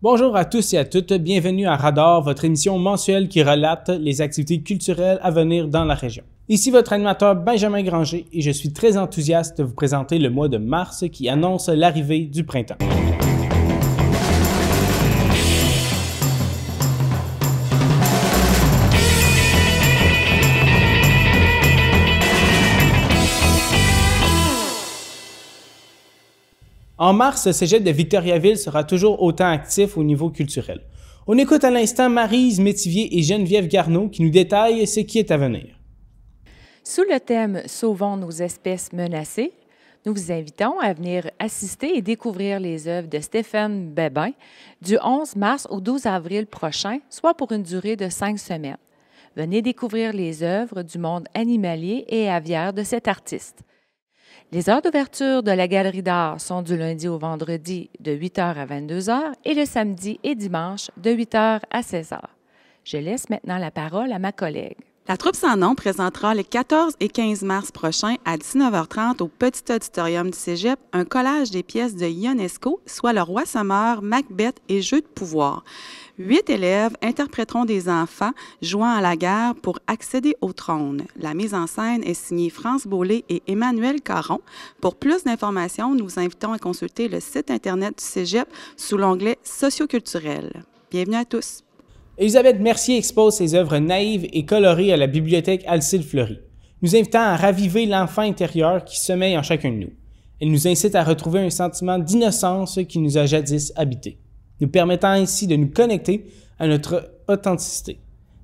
Bonjour à tous et à toutes, bienvenue à Radar, votre émission mensuelle qui relate les activités culturelles à venir dans la région. Ici votre animateur Benjamin Granger et je suis très enthousiaste de vous présenter le mois de mars qui annonce l'arrivée du printemps. En mars, le Cégep de Victoriaville sera toujours autant actif au niveau culturel. On écoute à l'instant Maryse Métivier et Geneviève Garneau qui nous détaillent ce qui est à venir. Sous le thème « Sauvons nos espèces menacées », nous vous invitons à venir assister et découvrir les œuvres de Stéphane Bébin du 11 mars au 12 avril prochain, soit pour une durée de 5 semaines. Venez découvrir les œuvres du monde animalier et aviaire de cet artiste. Les heures d'ouverture de la Galerie d'art sont du lundi au vendredi de 8h à 22h et le samedi et dimanche de 8h à 16h. Je laisse maintenant la parole à ma collègue. La troupe sans nom présentera les 14 et 15 mars prochains à 19h30 au Petit Auditorium du Cégep un collage des pièces de Ionesco, soit Le Roi Sommeur, Macbeth et Jeux de pouvoir. 8 élèves interpréteront des enfants jouant à la guerre pour accéder au trône. La mise en scène est signée France Beaulé et Emmanuel Caron. Pour plus d'informations, nous vous invitons à consulter le site Internet du Cégep sous l'onglet Socioculturel. Bienvenue à tous. Elisabeth Mercier expose ses œuvres naïves et colorées à la bibliothèque Alcide Fleury, nous invitant à raviver l'enfant intérieur qui sommeille en chacun de nous. Elle nous incite à retrouver un sentiment d'innocence qui nous a jadis habité, nous permettant ainsi de nous connecter à notre authenticité.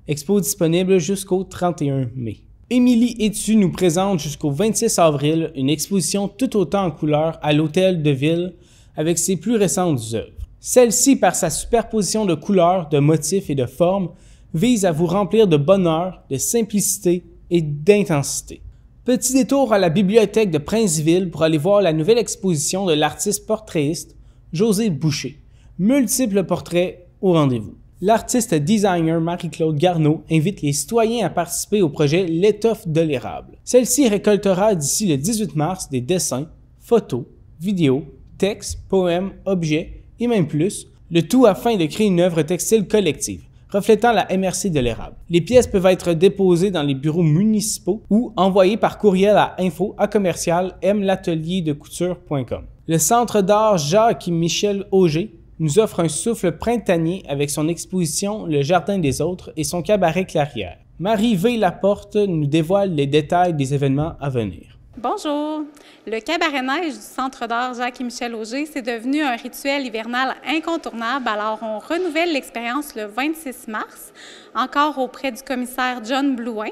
Expo disponible jusqu'au 31 mai. Émilie Etu nous présente jusqu'au 26 avril une exposition tout autant en couleurs à l'Hôtel de Ville avec ses plus récentes œuvres. Celle-ci, par sa superposition de couleurs, de motifs et de formes, vise à vous remplir de bonheur, de simplicité et d'intensité. Petit détour à la bibliothèque de Princeville pour aller voir la nouvelle exposition de l'artiste portraitiste José Boucher. Multiples portraits au rendez-vous. L'artiste designer Marie-Claude Garneau invite les citoyens à participer au projet L'étoffe de l'érable. Celle-ci récoltera d'ici le 18 mars des dessins, photos, vidéos, textes, poèmes, objets et même plus, le tout afin de créer une œuvre textile collective, reflétant la MRC de l'érable. Les pièces peuvent être déposées dans les bureaux municipaux ou envoyées par courriel à info@commercial-m-l'atelier-de-couture.com. Le Centre d'art Jacques-Michel Auger nous offre un souffle printanier avec son exposition Le Jardin des Autres et son cabaret Clairière. Marie V. Laporte nous dévoile les détails des événements à venir. Bonjour! Le cabaret neige du Centre d'art Jacques-Michel Auger, c'est devenu un rituel hivernal incontournable. Alors, on renouvelle l'expérience le 26 mars, encore auprès du commissaire John Blouin.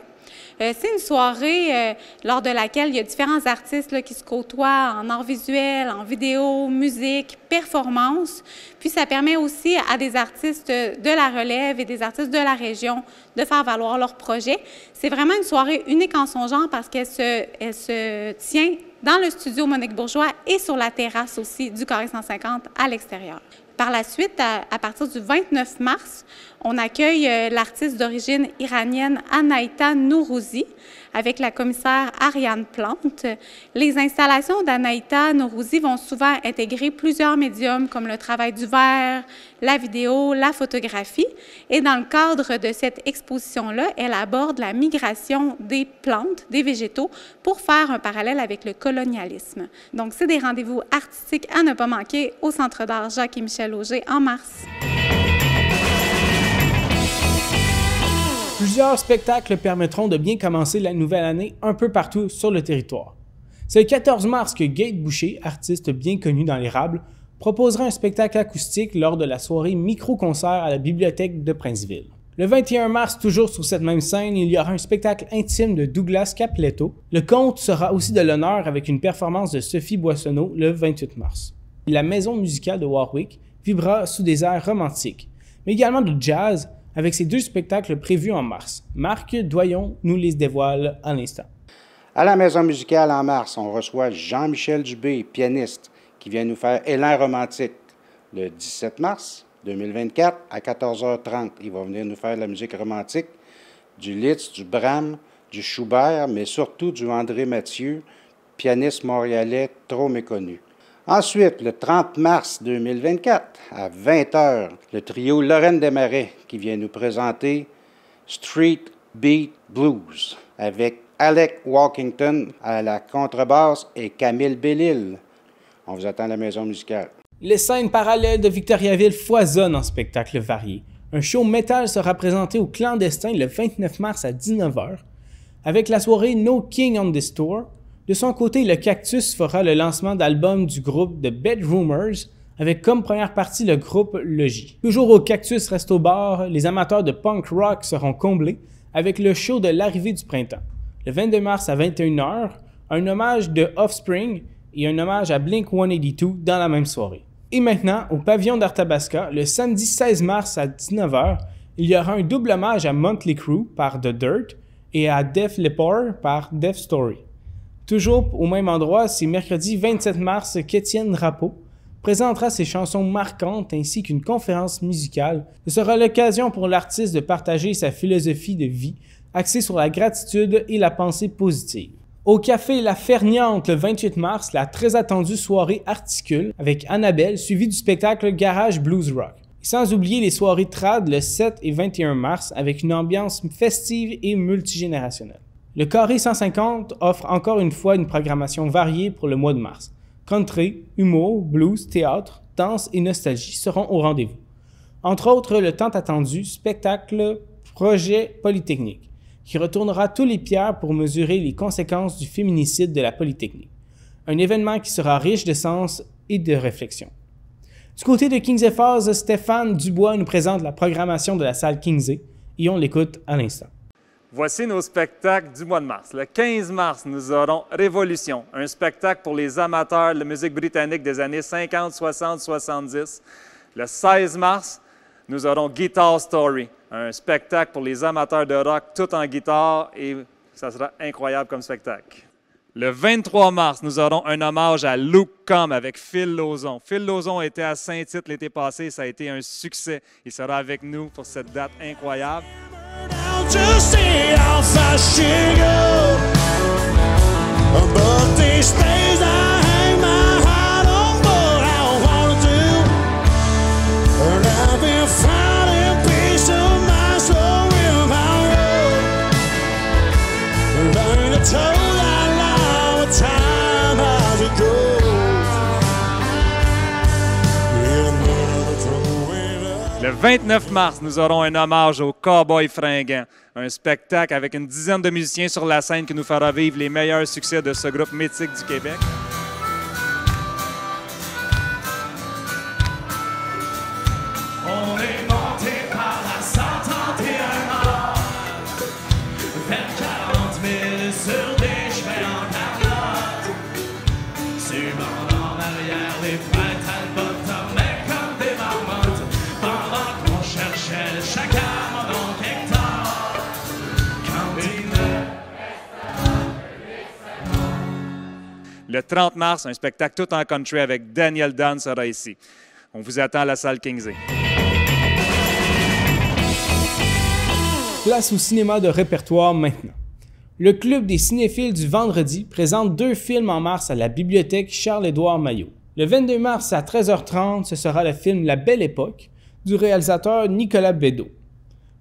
C'est une soirée lors de laquelle il y a différents artistes qui se côtoient en art visuel, en vidéo, musique, performance. Puis ça permet aussi à des artistes de la relève et des artistes de la région de faire valoir leurs projets. C'est vraiment une soirée unique en son genre parce qu'elle se tient dans le studio Monique Bourgeois et sur la terrasse aussi du Carré 150 à l'extérieur. Par la suite, à partir du 29 mars, on accueille l'artiste d'origine iranienne Anaïta Nourouzi avec la commissaire Ariane Plante. Les installations d'Anaïta Nourouzi vont souvent intégrer plusieurs médiums comme le travail du verre, la vidéo, la photographie. Et dans le cadre de cette exposition-là, elle aborde la migration des plantes, des végétaux, pour faire un parallèle avec le colonialisme. Donc, c'est des rendez-vous artistiques à ne pas manquer au Centre d'art Jacques-Michel Auger en mars. Plusieurs spectacles permettront de bien commencer la nouvelle année un peu partout sur le territoire. C'est le 14 mars que Gate Boucher, artiste bien connu dans l'érable, proposera un spectacle acoustique lors de la soirée micro-concert à la bibliothèque de Princeville. Le 21 mars, toujours sur cette même scène, il y aura un spectacle intime de Douglas Capletto. Le conte sera aussi de l'honneur avec une performance de Sophie Boissonneau le 28 mars. La maison musicale de Warwick vibrera sous des airs romantiques, mais également de jazz, avec ses 2 spectacles prévus en mars. Marc Doyon nous les dévoile à l'instant. À la Maison musicale en mars, on reçoit Jean-Michel Dubé, pianiste, qui vient nous faire Élan romantique. Le 17 mars 2024, à 14h30, il va venir nous faire de la musique romantique, du Liszt, du Brahms, du Schubert, mais surtout du André Mathieu, pianiste montréalais trop méconnu. Ensuite, le 30 mars 2024, à 20h, le trio Lorraine Desmarais qui vient nous présenter Street Beat Blues avec Alec Walkington à la contrebasse et Camille Bellil. On vous attend à la maison musicale. Les scènes parallèles de Victoriaville foisonnent en spectacles variés. Un show métal sera présenté au Clandestin le 29 mars à 19h, avec la soirée No King on This Tour. De son côté, le Cactus fera le lancement d'albums du groupe The Bedroomers, avec comme première partie le groupe Logis. Toujours au Cactus Resto Bar, les amateurs de punk rock seront comblés avec le show de l'arrivée du printemps. Le 22 mars à 21h, un hommage de Offspring et un hommage à Blink-182 dans la même soirée. Et maintenant, au pavillon d'Arthabasca, le samedi 16 mars à 19h, il y aura un double hommage à Motley Crue par The Dirt et à Def Leppard par Def Story. Toujours au même endroit, c'est mercredi 27 mars qu'Étienne Drapeau présentera ses chansons marquantes ainsi qu'une conférence musicale. Ce sera l'occasion pour l'artiste de partager sa philosophie de vie axée sur la gratitude et la pensée positive. Au Café La Fergnante le 28 mars, la très attendue soirée Articule avec Annabelle suivie du spectacle Garage Blues Rock. Sans oublier les soirées trad le 7 et 21 mars avec une ambiance festive et multigénérationnelle. Le Carré 150 offre encore une fois une programmation variée pour le mois de mars. Country, humour, blues, théâtre, danse et nostalgie seront au rendez-vous. Entre autres, le tant attendu spectacle Projet Polytechnique, qui retournera tous les pierres pour mesurer les conséquences du féminicide de la Polytechnique. Un événement qui sera riche de sens et de réflexion. Du côté de Kings FR, Stéphane Dubois nous présente la programmation de la salle Kingsey et on l'écoute à l'instant. Voici nos spectacles du mois de mars. Le 15 mars, nous aurons Révolution, un spectacle pour les amateurs de musique britannique des années 50, 60, 70. Le 16 mars, nous aurons Guitar Story, un spectacle pour les amateurs de rock tout en guitare et ça sera incroyable comme spectacle. Le 23 mars, nous aurons un hommage à Luke Combs avec Phil Lauzon. Phil Lauzon était à Saint-Tite l'été passé, ça a été un succès. Il sera avec nous pour cette date incroyable. Le 29 mars, nous aurons un hommage aux Cowboys fringants, un spectacle avec une dizaine de musiciens sur la scène qui nous fera vivre les meilleurs succès de ce groupe mythique du Québec. On est monté par la 131 nord, vers 40 000 sur des cheveux en carlotte, suivant en arrière les prêtres à bottomaient comme des marmottes, pendant qu'on cherchait le chacal, mon oncle Hector, quand il ne Le 30 mars, un spectacle tout en country avec Daniel Dunn sera ici. On vous attend à la salle Kingsey. Place au cinéma de répertoire maintenant. Le Club des cinéphiles du vendredi présente 2 films en mars à la bibliothèque Charles-Édouard Maillot. Le 22 mars à 13h30, ce sera le film La Belle Époque du réalisateur Nicolas Bedeau.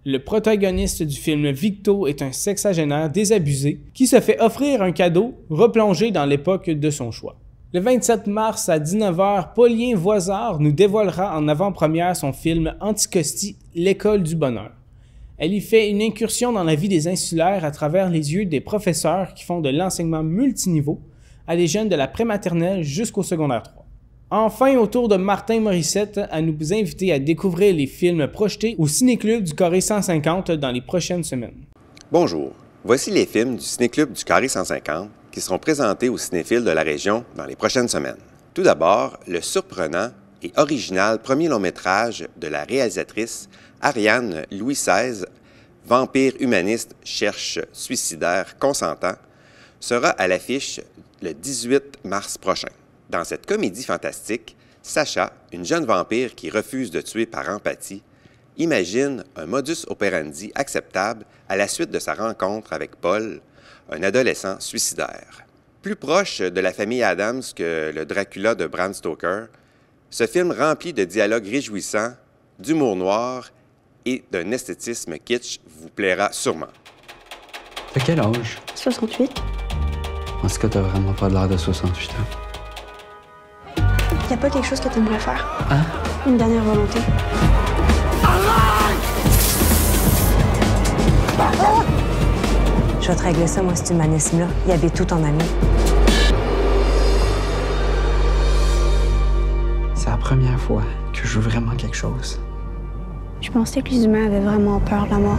Le protagoniste du film Victo est un sexagénaire désabusé qui se fait offrir un cadeau replongé dans l'époque de son choix. Le 27 mars à 19h, Paulien Voisard nous dévoilera en avant-première son film Anticosti, l'école du bonheur. Elle y fait une incursion dans la vie des insulaires à travers les yeux des professeurs qui font de l'enseignement multiniveau à des jeunes de la prématernelle jusqu'au secondaire 3. Enfin, au tour de Martin Morissette à nous inviter à découvrir les films projetés au Ciné-Club du Carré 150 dans les prochaines semaines. Bonjour, voici les films du Ciné-Club du Carré 150 qui seront présentés aux cinéphiles de la région dans les prochaines semaines. Tout d'abord, le surprenant et original premier long-métrage de la réalisatrice Ariane Louis XVI, Vampire humaniste cherche suicidaire consentant, sera à l'affiche le 18 mars prochain. Dans cette comédie fantastique, Sacha, une jeune vampire qui refuse de tuer par empathie, imagine un modus operandi acceptable à la suite de sa rencontre avec Paul, un adolescent suicidaire. Plus proche de la famille Addams que le Dracula de Bram Stoker, ce film rempli de dialogues réjouissants, d'humour noir et d'un esthétisme kitsch vous plaira sûrement. T'as quel âge? 68. En ce cas, t'as vraiment pas l'air de 68 ans. Y a pas quelque chose que t'aimerais faire? Hein? Une dernière volonté. Je vais te régler ça, moi, cet humanisme-là. Il habite tout en ami. C'est la première fois que je veux vraiment quelque chose. Je pensais que les humains avaient vraiment peur de la mort.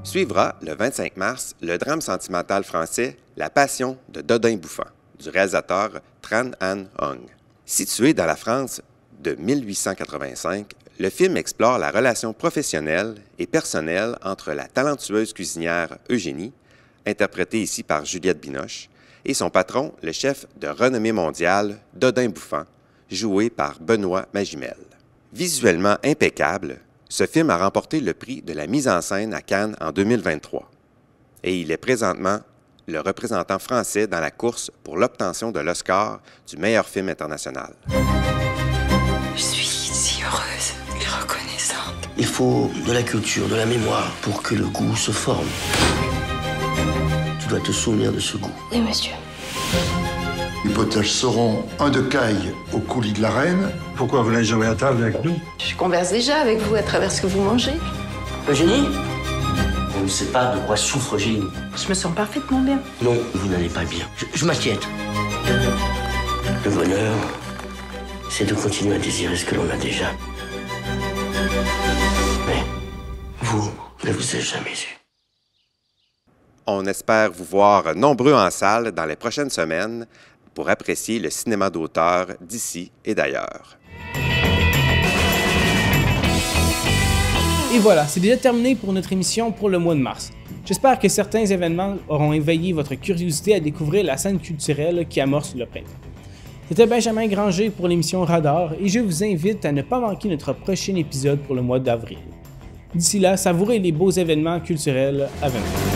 Suivra, le 25 mars, le drame sentimental français La Passion de Dodin Bouffant, du réalisateur Tran Anh Hong. Situé dans la France de 1885, le film explore la relation professionnelle et personnelle entre la talentueuse cuisinière Eugénie, interprétée ici par Juliette Binoche, et son patron, le chef de renommée mondiale Dodin Bouffant, joué par Benoît Magimel. Visuellement impeccable, ce film a remporté le prix de la mise en scène à Cannes en 2023 et il est présentement le représentant français dans la course pour l'obtention de l'Oscar du meilleur film international. Je suis si heureuse et reconnaissante. Il faut de la culture, de la mémoire pour que le goût se forme. Tu dois te souvenir de ce goût. Oui, monsieur. Les potages seront un de caille au coulis de la reine. Pourquoi vous n'êtes jamais à table avec nous? Je converse déjà avec vous à travers ce que vous mangez. Eugénie? On ne sait pas de quoi souffre Eugénie. Je me sens parfaitement bien. Non, vous n'allez pas bien. Je m'inquiète. Le bonheur, c'est de continuer à désirer ce que l'on a déjà. Mais vous ne vous êtes jamais eu. On espère vous voir nombreux en salle dans les prochaines semaines pour apprécier le cinéma d'auteur d'ici et d'ailleurs. Et voilà, c'est déjà terminé pour notre émission pour le mois de mars. J'espère que certains événements auront éveillé votre curiosité à découvrir la scène culturelle qui amorce le printemps. C'était Benjamin Granger pour l'émission Radar et je vous invite à ne pas manquer notre prochain épisode pour le mois d'avril. D'ici là, savourez les beaux événements culturels à venir.